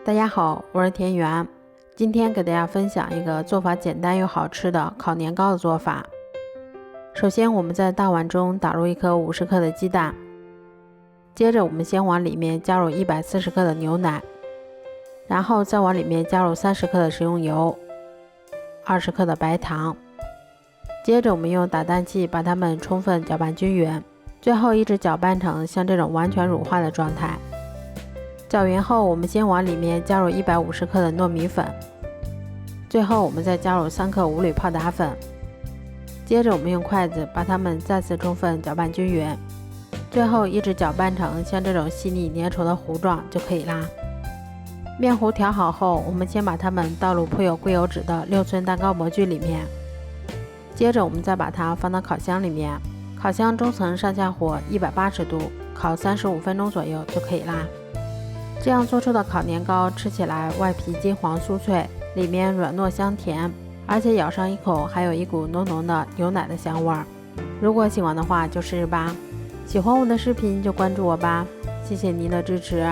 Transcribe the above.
大家好，我是田园。今天给大家分享一个做法简单又好吃的烤年糕的做法。首先我们在大碗中打入一颗50克的鸡蛋，接着我们先往里面加入140克的牛奶，然后再往里面加入30克的食用油，20克的白糖，接着我们用打蛋器把它们充分搅拌均匀，最后一直搅拌成像这种完全乳化的状态。搅匀后，我们先往里面加入150克的糯米粉，最后我们再加入3克无铝泡打粉，接着我们用筷子把它们再次充分搅拌均匀，最后一直搅拌成像这种细腻粘稠的糊状就可以啦。面糊调好后，我们先把它们倒入铺有硅油纸的6寸蛋糕模具里面，接着我们再把它放到烤箱里面，烤箱中层上下火180度，烤35分钟左右就可以啦。这样做出的烤年糕吃起来外皮金黄酥脆，里面软糯香甜，而且咬上一口还有一股浓浓的牛奶的香味儿。如果喜欢的话就试试吧，喜欢我的视频就关注我吧，谢谢您的支持。